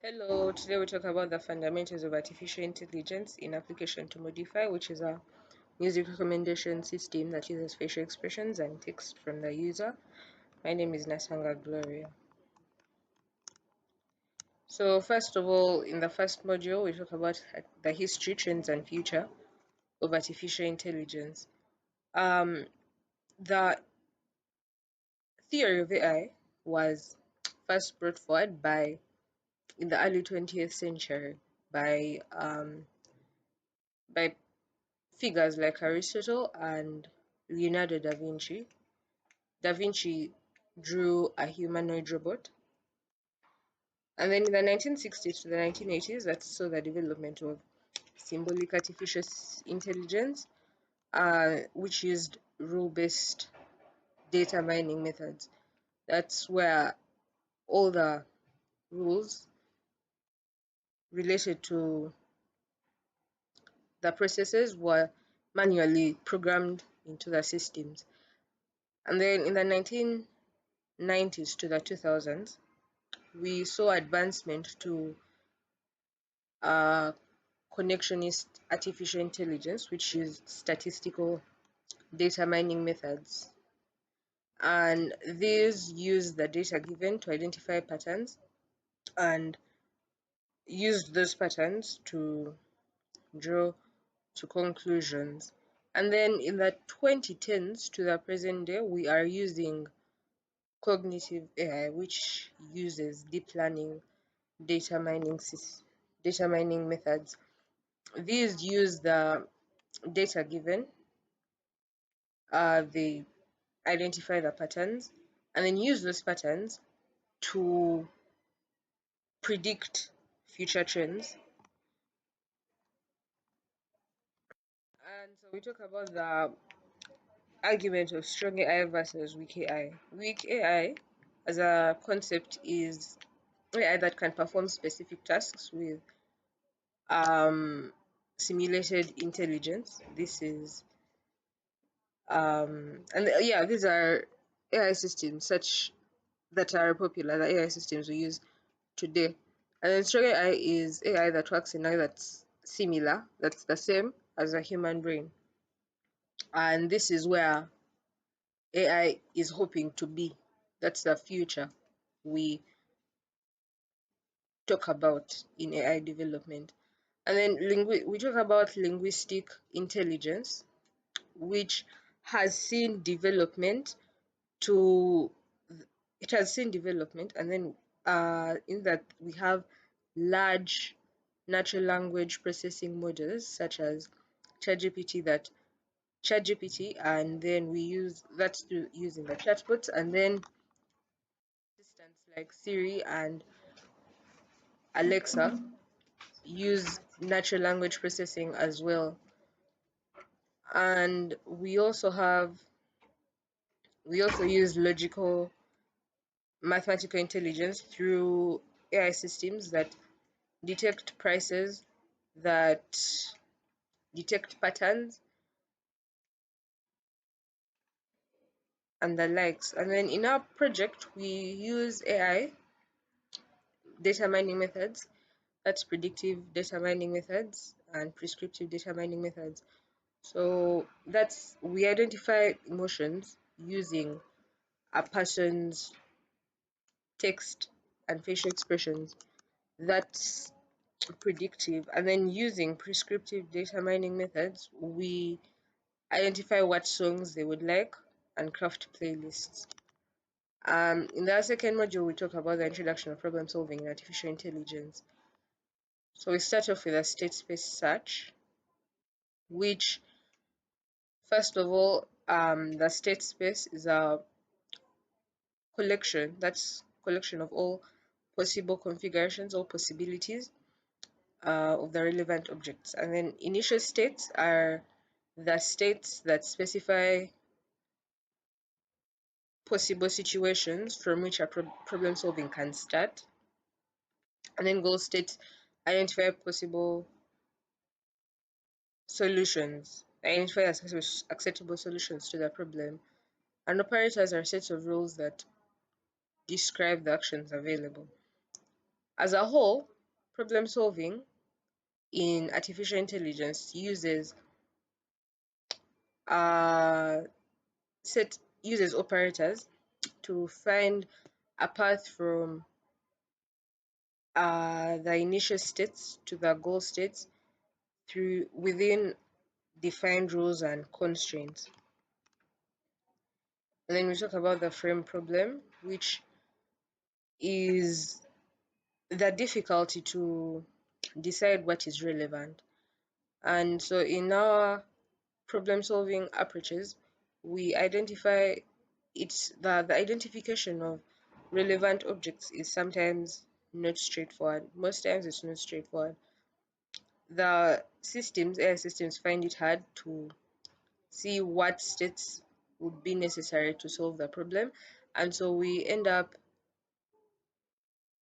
Hello, today we talk about the fundamentals of artificial intelligence in application to Modify, which is a music recommendation system that uses facial expressions and text from the user. My name is Nasanga Gloria. So first of all, in the first module, we talk about the history, trends, and future of artificial intelligence. The theory of AI was first brought forward in the early 20th century by figures like Aristotle and Leonardo da Vinci. Da Vinci drew a humanoid robot. And then in the 1960s to the 1980s, that saw the development of symbolic artificial intelligence, which used rule-based data mining methods. That's where all the rules related to the processes were manually programmed into the systems. And then in the 1990s to the 2000s, we saw advancement to uh, connectionist artificial intelligence, which is statistical data mining methods. And these use the data given to identify patterns and use those patterns to draw to conclusions. And then in the 2010s to the present day, we are using cognitive AI, which uses deep learning data mining data mining methods. These use the data given, they identify the patterns, and then use those patterns to predict future trends. And so we talk about the argument of strong AI versus weak AI. Weak AI, as a concept, is AI that can perform specific tasks with simulated intelligence. This is and yeah, these are AI systems such that are popular, the AI systems we use today. And then strong AI is AI that works in a way that's similar, that's the same as a human brain. And this is where AI is hoping to be. That's the future we talk about in AI development. And then we talk about linguistic intelligence, which has seen development to it has seen development, and then in that we have large natural language processing models such as ChatGPT, and then we use that to using the chatbots, and then assistants like Siri and Alexa use natural language processing as well. And we also use logical mathematical intelligence through AI systems that detect prices, that detect patterns, and the likes. And then in our project, we use AI data mining methods, that's predictive data mining methods and prescriptive data mining methods. So that's we identify emotions using a person's text and facial expressions. That's predictive. And then using prescriptive data mining methods, we identify what songs they would like and craft playlists. In the second module, we talk about the introduction of problem solving in artificial intelligence. So we start off with a state space search, which first of all, the state space is a collection of all possible configurations or possibilities of the relevant objects. And then initial states are the states that specify possible situations from which a problem solving can start. And then goal states identify possible solutions, identify acceptable solutions to the problem. And operators are sets of rules that describe the actions available. As a whole, problem solving in artificial intelligence uh, uses operators to find a path from the initial states to the goal states through within defined rules and constraints. And then we talk about the frame problem, which is the difficulty to decide what is relevant. And so in our problem solving approaches, we identify the identification of relevant objects is sometimes not straightforward. Most times it's not straightforward. The AI systems find it hard to see what states would be necessary to solve the problem. And so we end up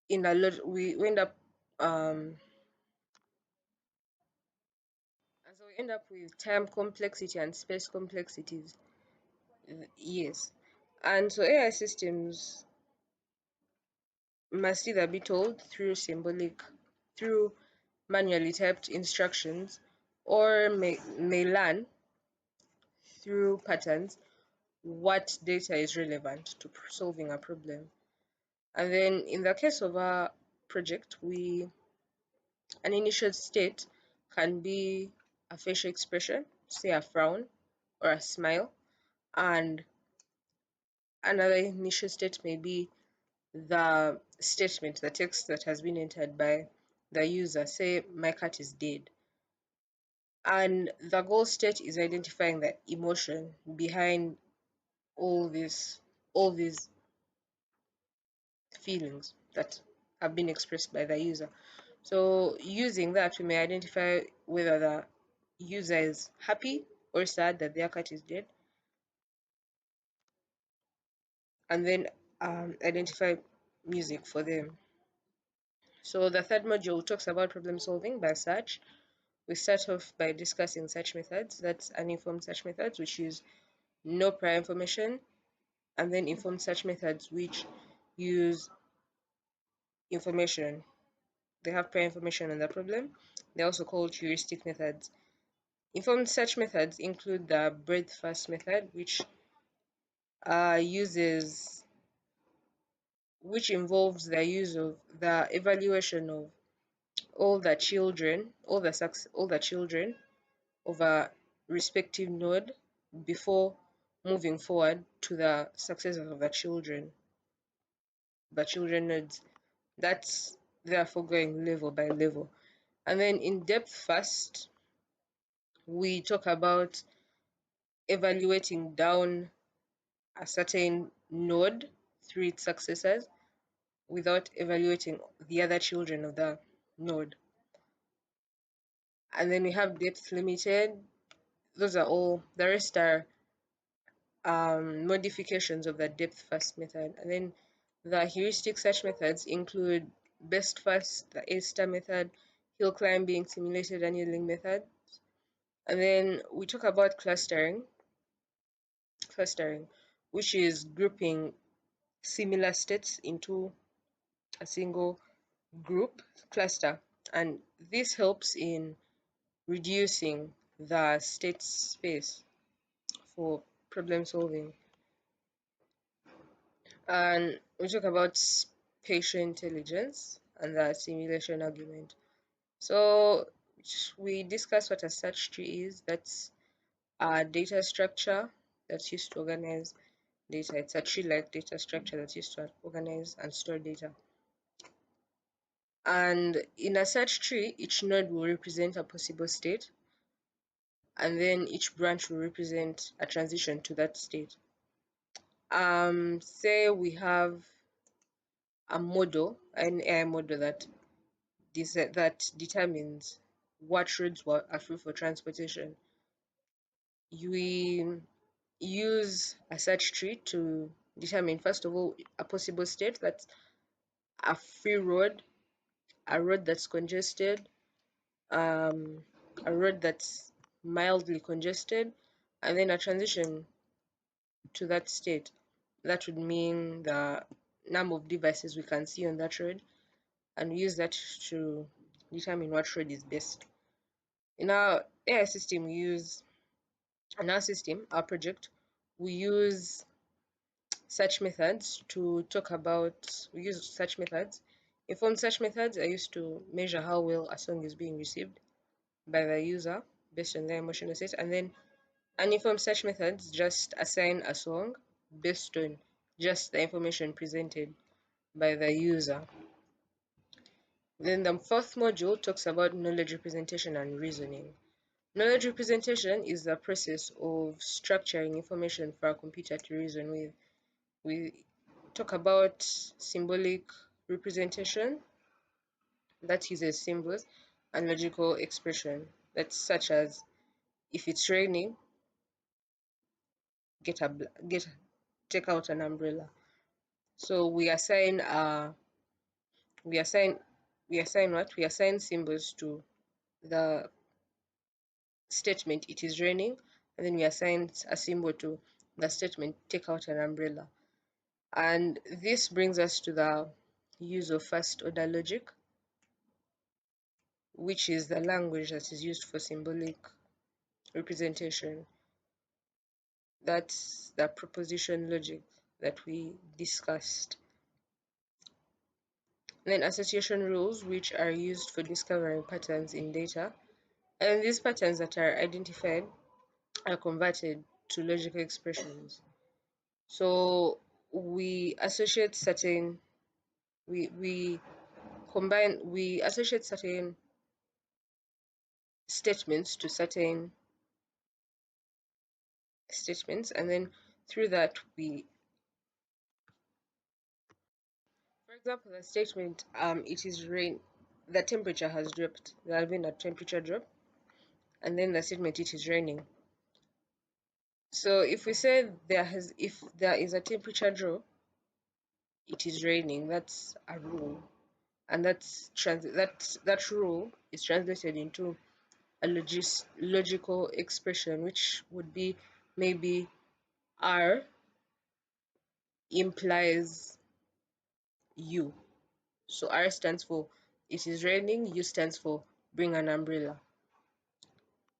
in a lot we end up and so we end up with time complexity and space complexities. Yes. And so AI systems must either be told through manually typed instructions, or may learn through patterns what data is relevant to solving a problem. And then in the case of our project, an initial state can be a facial expression, say a frown or a smile, and another initial state may be the text that has been entered by the user, say my cat is dead. And the goal state is identifying the emotion behind all these feelings that have been expressed by the user. So using that, we may identify whether the user is happy or sad that their cat is dead, and then identify music for them. So the third module talks about problem solving by search. We start off by discussing search methods. That's uninformed search methods, which use no prior information, and then informed search methods, which use information. They have prior information on the problem. They're also called heuristic methods. Informed search methods include the breadth first method, uses which involves the use of the evaluation of all the children of a respective node before moving forward to the successors of the children nodes. That's therefore going level by level. And then in depth first, we talk about evaluating down a certain node through its successors without evaluating the other children of the node. And then we have depth limited. Those are all, the rest are modifications of the depth first method. And then the heuristic search methods include best first, the A-star method, hill climbing, simulated annealing method. And then we talk about clustering, which is grouping similar states into a single group cluster. And this helps in reducing the state space for problem solving. And we talk about spatial intelligence and the simulation argument. So we discuss what a search tree is. That's a data structure that's used to organize data. It's a tree-like data structure that's used to organize and store data. And in a search tree, each node will represent a possible state, and then each branch will represent a transition to that state. Say we have an AI model that determines what roads are free for transportation. We use a search tree to determine, first of all, a possible state, that's a free road, a road that's congested, um, a road that's mildly congested, and then a transition to that state. That would mean the number of devices we can see on that road, and we use that to determine what road is best. In our AI system, our project, we use search methods to talk about, we use search methods. Informed search methods are used to measure how well a song is being received by the user based on their emotional state, and then uninformed search methods just assign a song based on just the information presented by the user. Then the fourth module talks about knowledge representation and reasoning. Knowledge representation is the process of structuring information for a computer to reason with. We talk about symbolic representation that uses symbols and logical expression, that's such as if it's raining, get a get take out an umbrella. So we assign we assign symbols to the statement it is raining, and then we assign a symbol to the statement take out an umbrella. And this brings us to the use of first order logic, which is the language that is used for symbolic representation. That's the proposition logic that we discussed. Then association rules, which are used for discovering patterns in data. And these patterns that are identified are converted to logical expressions. So we associate certain we associate certain statements to certain statements, and then through that we, for example, the statement it is rain, the temperature has dropped, there has been a temperature drop, and then the statement it is raining. So if we say if there is a temperature drop, it is raining, that's a rule, and that rule is translated into a logical expression, which would be maybe R implies U. So R stands for it is raining, U stands for bring an umbrella.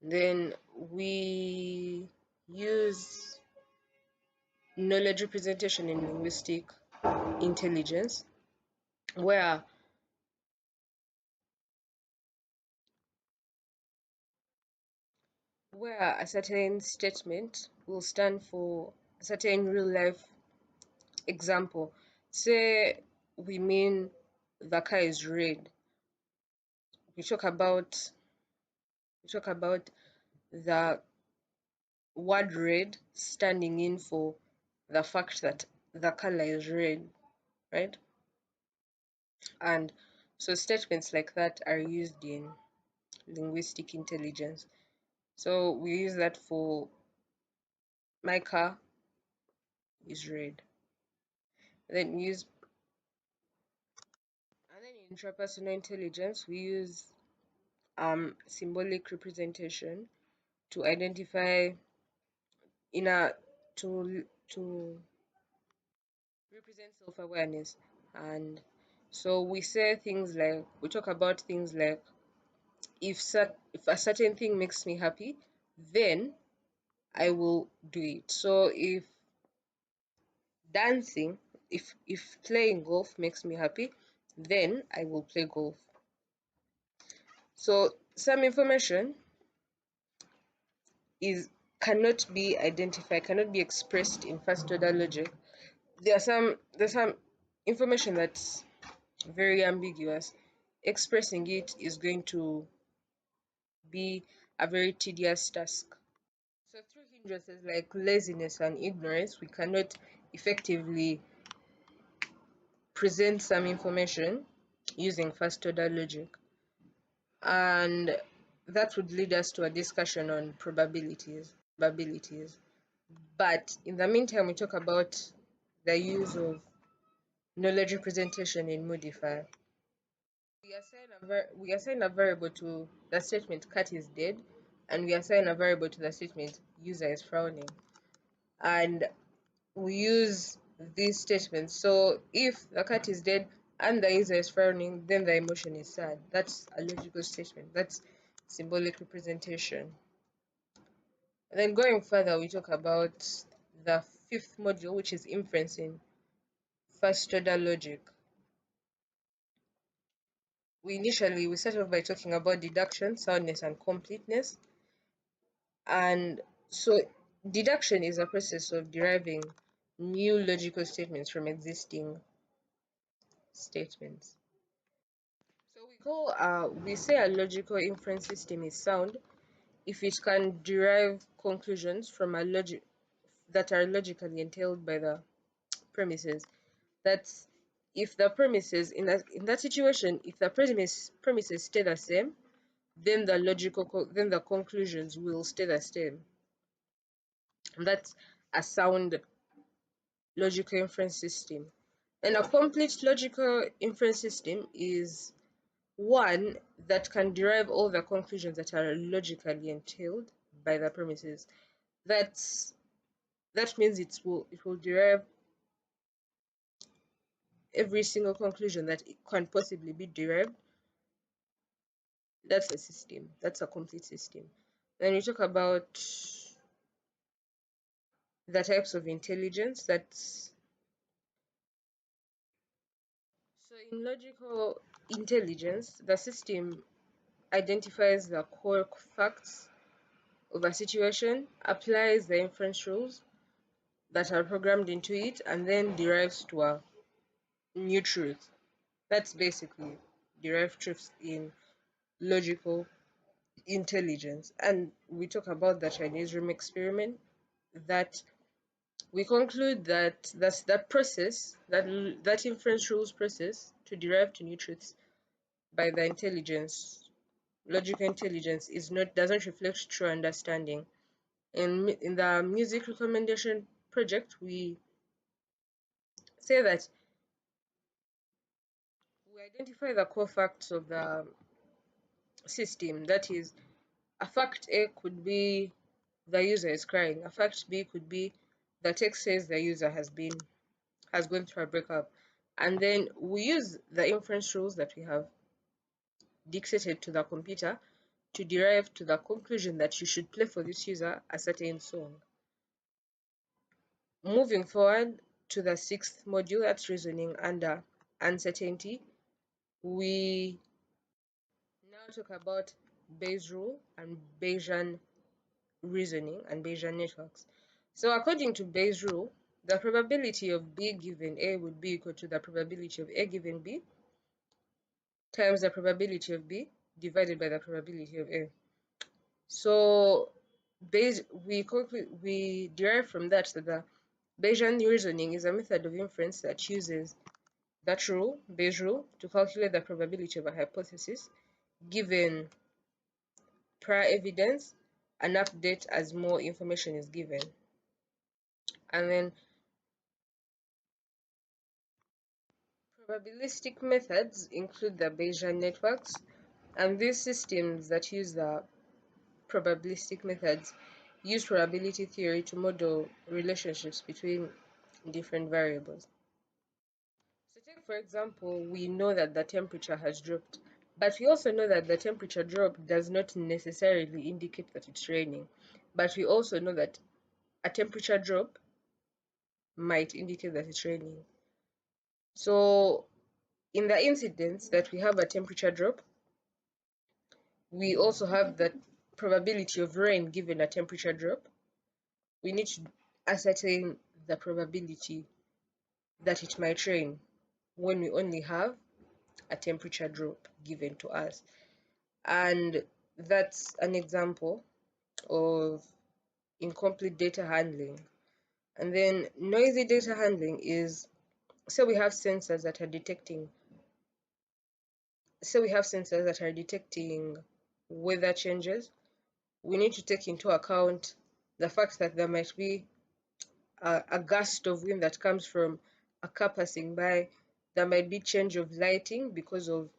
Then we use knowledge representation in linguistic intelligence, where a certain statement will stand for a certain real life example. Say we mean the car is red. We talk about the word red standing in for the fact that the color is red, right? And so statements like that are used in linguistic intelligence. So we use that for my car is red. Then we use and then in intrapersonal intelligence we use symbolic representation to identify in a to represent self-awareness. And so we talk about things like if a certain thing makes me happy, then I will do it. So if dancing if playing golf makes me happy, then I will play golf. So some information is cannot be identified, cannot be expressed in first order logic. There's some information that's very ambiguous. Expressing it is going to be a very tedious task. So through hindrances like laziness and ignorance, we cannot effectively present some information using first order logic. And that would lead us to a discussion on probabilities. But in the meantime, we talk about the use of knowledge representation in modifier. We assign a variable to the statement cat is dead, and we assign a variable to the statement user is frowning. And we use these statements. So if the cat is dead and the user is frowning, then the emotion is sad. That's a logical statement. That's symbolic representation. And then going further, we talk about the fifth module, which is inferencing first order logic. We start off by talking about deduction, soundness, and completeness. And so deduction is a process of deriving new logical statements from existing statements. So we say a logical inference system is sound if it can derive conclusions from a logic that are logically entailed by the premises. That's if the premises in that situation, if the premises stay the same, then then the conclusions will stay the same. And that's a sound logical inference system. And a complete logical inference system is one that can derive all the conclusions that are logically entailed by the premises. That means it will derive every single conclusion that it can possibly be derived. That's a system. That's a complete system. Then we talk about the types of intelligence. That's so in logical intelligence, the system identifies the core facts of a situation, applies the inference rules that are programmed into it, and then derives to a new truth. That's basically derived truths in logical intelligence. And we talk about the Chinese room experiment, that we conclude that that process, that inference rules process to derive to new truths by the intelligence, logical intelligence, doesn't reflect true understanding. In the music recommendation project, we say that we identify the core facts of the system. That is, a fact A could be the user is crying. A fact B could be the text says the user has gone through a breakup. And then we use the inference rules that we have dictated to the computer to derive to the conclusion that you should play for this user a certain song. Moving forward to the sixth module, that's reasoning under uncertainty, we now talk about Bayes' rule and Bayesian reasoning and Bayesian networks. So according to Bayes' rule, the probability of B given A would be equal to the probability of A given B times the probability of B divided by the probability of A. So we derive from that the Bayesian reasoning is a method of inference that uses that rule, Bayes' rule, to calculate the probability of a hypothesis given prior evidence and update as more information is given. And then probabilistic methods include the Bayesian networks, and these systems that use the probabilistic methods use probability theory to model relationships between different variables. So take for example, we know that the temperature has dropped, but we also know that the temperature drop does not necessarily indicate that it's raining. But we also know that a temperature drop might indicate that it's raining. So in the incidence that we have a temperature drop, we also have the probability of rain given a temperature drop. We need to ascertain the probability that it might rain when we only have a temperature drop given to us. And that's an example of incomplete data handling. And then noisy data handling is, so we have sensors that are detecting weather changes. We need to take into account the fact that there might be a gust of wind that comes from a car passing by. There might be change of lighting because of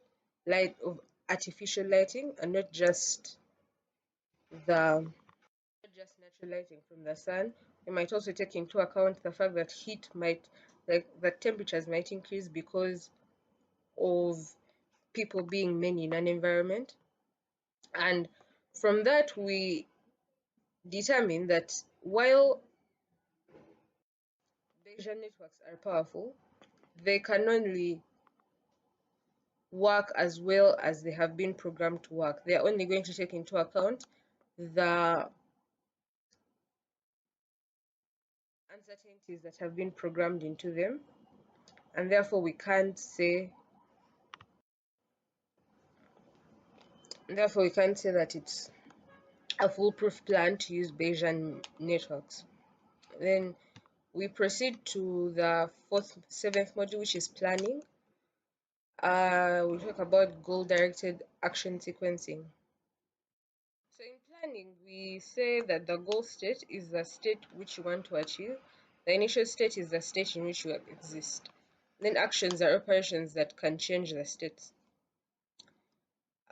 artificial lighting, and not just natural lighting from the sun. We might also take into account the fact that temperatures might increase because of people being many in an environment. And from that, we determine that while Bayesian networks are powerful, they can only work as well as they have been programmed to work. They are only going to take into account the uncertainties that have been programmed into them, and therefore we can't say that it's a foolproof plan to use Bayesian networks. Then we proceed to the seventh module, which is planning. We'll talk about goal-directed action sequencing. So in planning, we say that the goal state is the state which you want to achieve. The initial state is the state in which you exist. Then actions are operations that can change the states.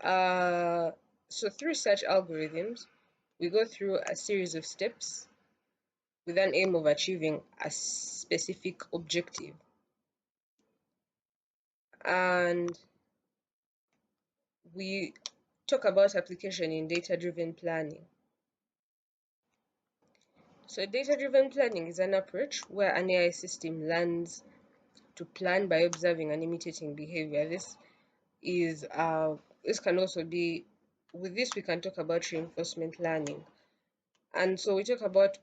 So through such algorithms, we go through a series of steps with an aim of achieving a specific objective. And we talk about application in data-driven planning. So data-driven planning is an approach where an AI system learns to plan by observing and imitating behavior. This can also be, with this we can talk about reinforcement learning. And so we talk about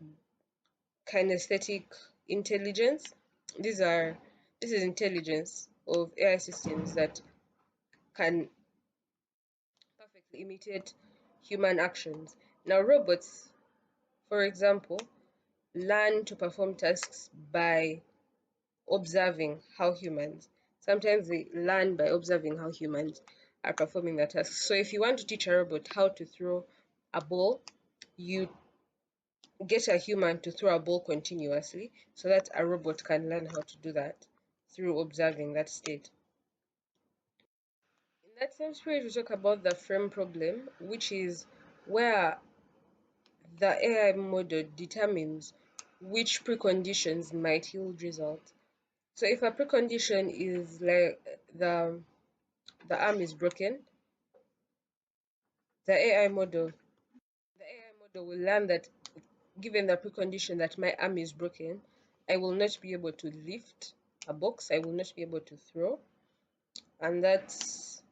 kinesthetic intelligence. This is intelligence of AI systems that can perfectly imitate human actions. Now robots, for example, learn to perform tasks by observing how humans. Sometimes they learn by observing how humans are performing the tasks. So if you want to teach a robot how to throw a ball, you get a human to throw a ball continuously so that a robot can learn how to do that through observing that state. In that same spirit, we talk about the frame problem, which is where the AI model determines which preconditions might yield results. So if a precondition is like the arm is broken, the AI model the AI model will learn that given the precondition that my arm is broken, I will not be able to lift a box, I will not be able to throw, and that's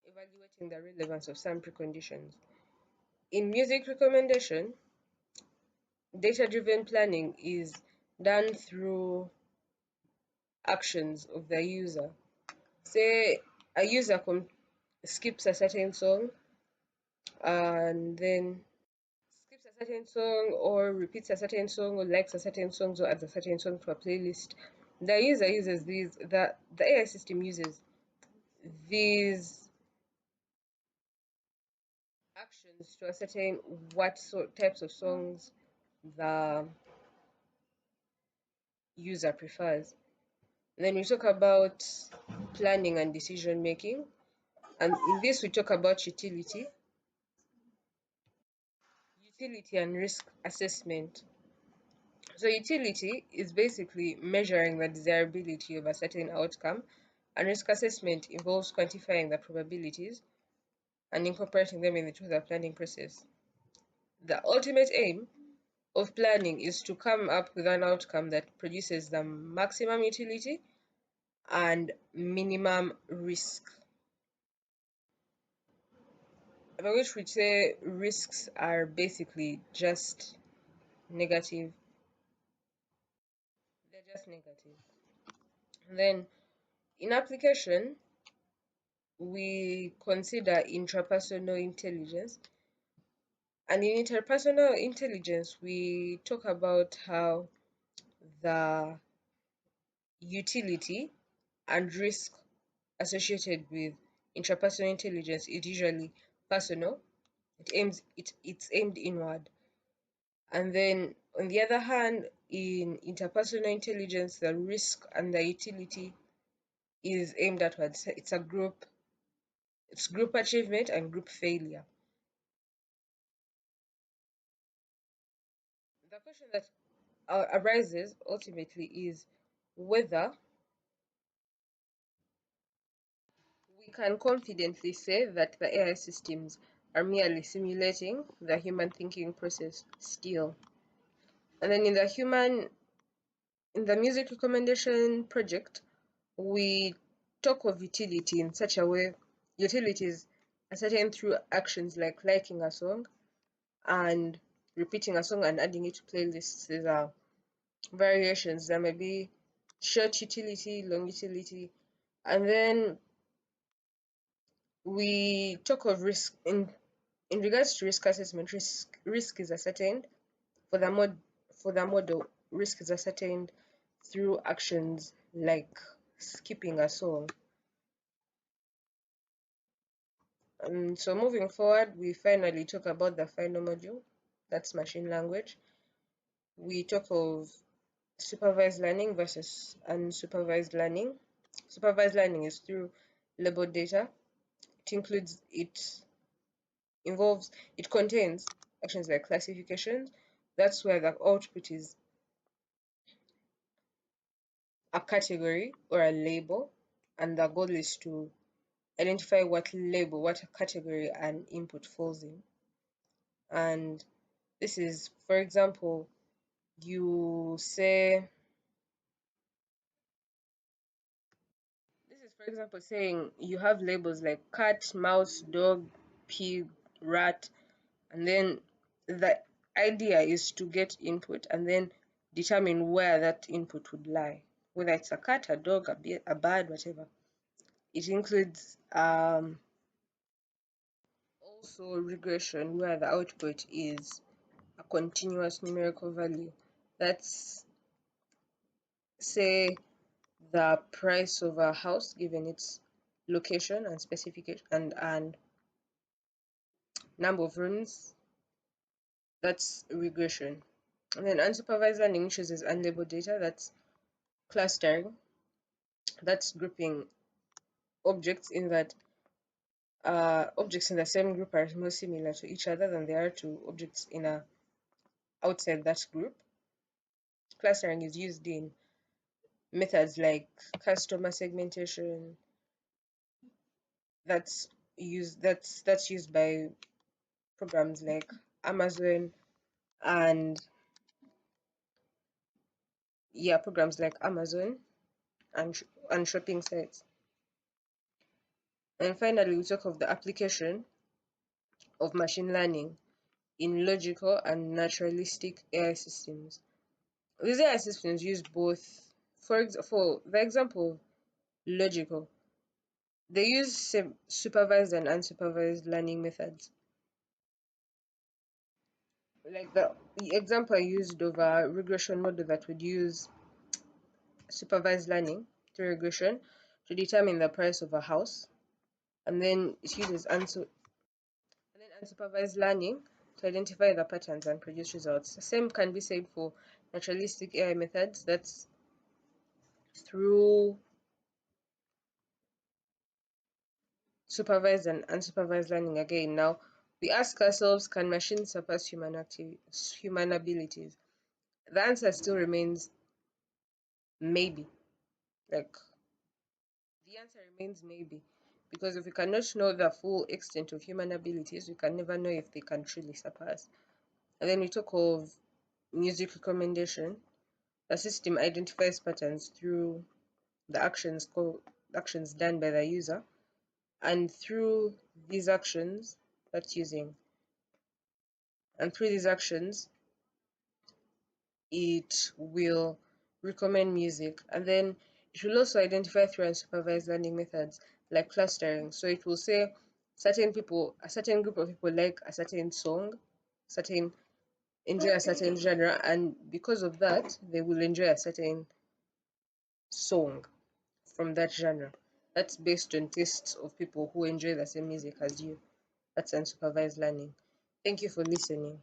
evaluating the relevance of some preconditions. In music recommendation, data-driven planning is done through actions of the user. Say a user skips a certain song and then skips a certain song or repeats a certain song or likes a certain song or adds a certain song to a playlist. The user uses the AI system uses these actions to ascertain what types of songs the user prefers. And then we talk about planning and decision making. And in this, we talk about utility and risk assessment. So utility is basically measuring the desirability of a certain outcome, and risk assessment involves quantifying the probabilities and incorporating them into the planning process. The ultimate aim of planning is to come up with an outcome that produces the maximum utility and minimum risk. By which we say risks are basically just negative. They're just negative. And then in application, we consider intrapersonal intelligence. And in interpersonal intelligence, we talk about how the utility and risk associated with intrapersonal intelligence is usually personal. It's aimed inward. And then on the other hand, in interpersonal intelligence, the risk and the utility is aimed outwards. It's group achievement and group failure. The question that arises ultimately is whether We can confidently say that the AI systems are merely simulating the human thinking process still. And then in the music recommendation project, we talk of utility in such a way. Utilities are certain through actions like liking a song and repeating a song and adding it to playlists. These are variations. There may be short utility, long utility, and then we talk of risk in regards to risk assessment. Risk is ascertained for the model. Risk is ascertained through actions like skipping a song. So moving forward, we finally talk about the final module, that's machine language. We talk of supervised learning versus unsupervised learning. Supervised learning is through labeled data. It contains actions like classification. That's where the output is a category or a label, and the goal is to identify what label, what category an input falls in. And this is, for example, you say, this is, for example, saying you have labels like cat, mouse, dog, pig, rat, and then the idea is to get input and then determine where that input would lie, whether it's a cat, a dog, a bird, whatever. It includes also regression, where the output is a continuous numerical value. That's, say, the price of a house given its location and specification and number of rooms. That's regression. And then unsupervised learning, which uses unlabeled data, that's clustering. That's grouping objects in that objects in the same group are more similar to each other than they are to objects in a outside that group. Clustering is used in methods like customer segmentation. That's used by programs like Amazon and programs like Amazon and shopping sites. And finally, we talk of the application of machine learning in logical and naturalistic AI systems. These AI systems use both, for the example of logical, they use supervised and unsupervised learning methods. Like the example I used of a regression model that would use supervised learning through regression to determine the price of a house, and then it uses unsupervised learning to identify the patterns and produce results. The same can be said for naturalistic AI methods. That's through supervised and unsupervised learning again. Now, we ask ourselves, can machines surpass human abilities? The answer still remains maybe. Like, the answer remains maybe. Because if we cannot know the full extent of human abilities, we can never know if they can truly surpass. And then we talk of music recommendation. The system identifies patterns through the actions done by the user, and through these actions that's using and through these actions it will recommend music, and then it will also identify through unsupervised learning methods like clustering. So it will say a certain group of people like a certain song, certain enjoy a certain genre, and because of that they will enjoy a certain song from that genre. That's based on tastes of people who enjoy the same music as you. That's unsupervised learning. Thank you for listening.